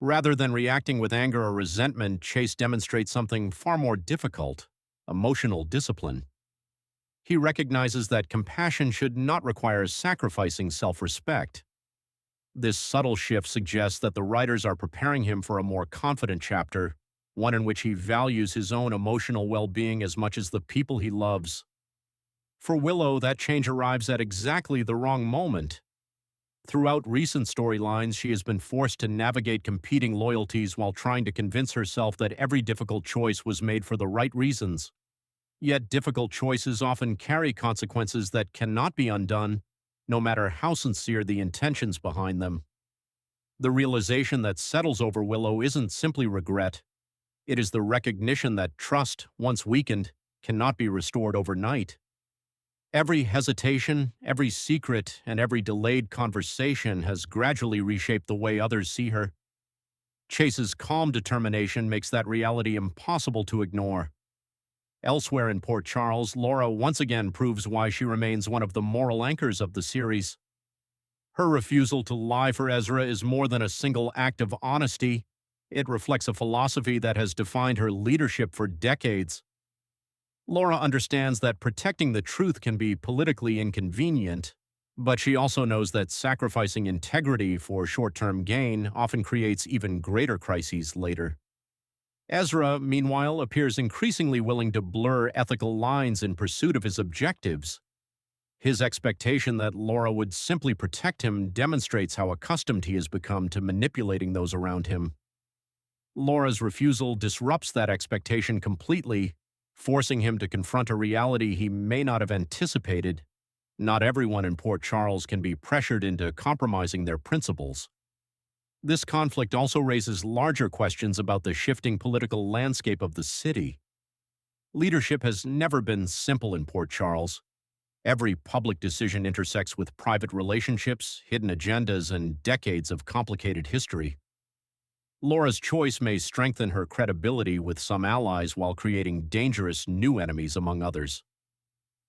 Rather than reacting with anger or resentment, Chase demonstrates something far more difficult: emotional discipline. He recognizes that compassion should not require sacrificing self-respect. This subtle shift suggests that the writers are preparing him for a more confident chapter, one in which he values his own emotional well-being as much as the people he loves. For Willow, that change arrives at exactly the wrong moment. Throughout recent storylines, she has been forced to navigate competing loyalties while trying to convince herself that every difficult choice was made for the right reasons. Yet difficult choices often carry consequences that cannot be undone, no matter how sincere the intentions behind them. The realization that settles over Willow isn't simply regret. It is the recognition that trust, once weakened, cannot be restored overnight. Every hesitation, every secret, and every delayed conversation has gradually reshaped the way others see her. Chase's calm determination makes that reality impossible to ignore. Elsewhere in Port Charles, Laura once again proves why she remains one of the moral anchors of the series. Her refusal to lie for Ezra is more than a single act of honesty. It reflects a philosophy that has defined her leadership for decades. Laura understands that protecting the truth can be politically inconvenient, but she also knows that sacrificing integrity for short-term gain often creates even greater crises later. Ezra, meanwhile, appears increasingly willing to blur ethical lines in pursuit of his objectives. His expectation that Laura would simply protect him demonstrates how accustomed he has become to manipulating those around him. Laura's refusal disrupts that expectation completely, forcing him to confront a reality he may not have anticipated. Not everyone in Port Charles can be pressured into compromising their principles. This conflict also raises larger questions about the shifting political landscape of the city. Leadership has never been simple in Port Charles. Every public decision intersects with private relationships, hidden agendas, and decades of complicated history. Laura's choice may strengthen her credibility with some allies while creating dangerous new enemies among others.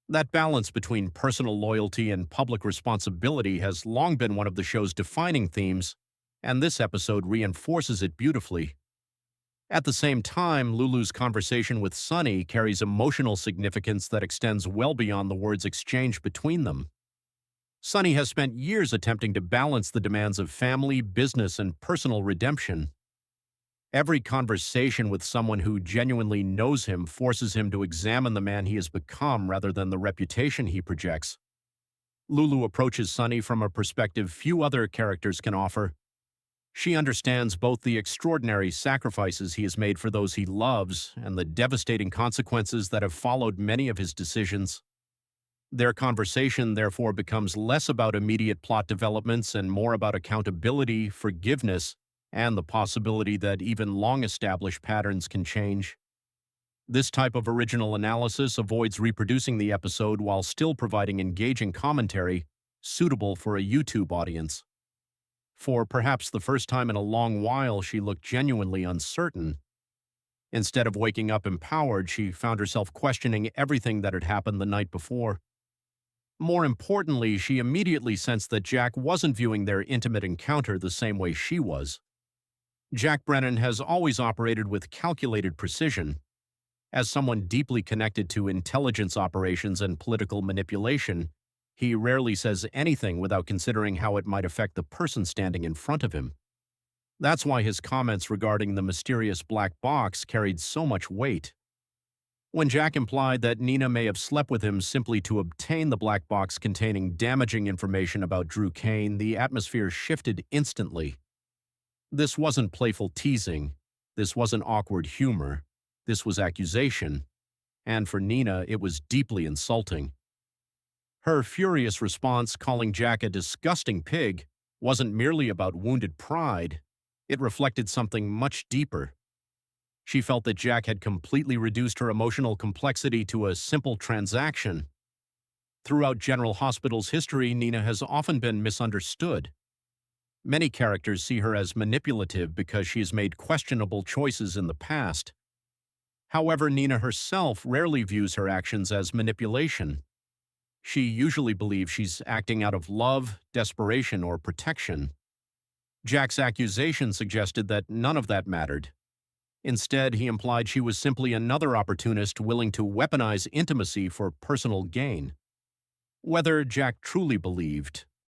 That balance between personal loyalty and public responsibility has long been one of the show's defining themes, and this episode reinforces it beautifully. At the same time, Lulu's conversation with Sunny carries emotional significance that extends well beyond the words exchanged between them. Sunny has spent years attempting to balance the demands of family, business, and personal redemption. Every conversation with someone who genuinely knows him forces him to examine the man he has become rather than the reputation he projects. Lulu approaches Sunny from a perspective few other characters can offer. She understands both the extraordinary sacrifices he has made for those he loves and the devastating consequences that have followed many of his decisions. Their conversation, therefore, becomes less about immediate plot developments and more about accountability, forgiveness, and the possibility that even long-established patterns can change. This type of original analysis avoids reproducing the episode while still providing engaging commentary suitable for a YouTube audience. For perhaps the first time in a long while, she looked genuinely uncertain. Instead of waking up empowered, she found herself questioning everything that had happened the night before. More importantly, she immediately sensed that Jack wasn't viewing their intimate encounter the same way she was. Jack Brennan has always operated with calculated precision. As someone deeply connected to intelligence operations and political manipulation, he rarely says anything without considering how it might affect the person standing in front of him. That's why his comments regarding the mysterious black box carried so much weight. When Jack implied that Nina may have slept with him simply to obtain the black box containing damaging information about Drew Kane, the atmosphere shifted instantly. This wasn't playful teasing. This wasn't awkward humor. This was accusation. And for Nina, it was deeply insulting. Her furious response, calling Jack a disgusting pig, wasn't merely about wounded pride. It reflected something much deeper. She felt that Jack had completely reduced her emotional complexity to a simple transaction. Throughout General Hospital's history, Nina has often been misunderstood. Many characters see her as manipulative because she has made questionable choices in the past. However, Nina herself rarely views her actions as manipulation. She usually believes she's acting out of love, desperation, or protection. Jack's accusation suggested that none of that mattered. Instead, he implied she was simply another opportunist willing to weaponize intimacy for personal gain. Whether Jack truly believed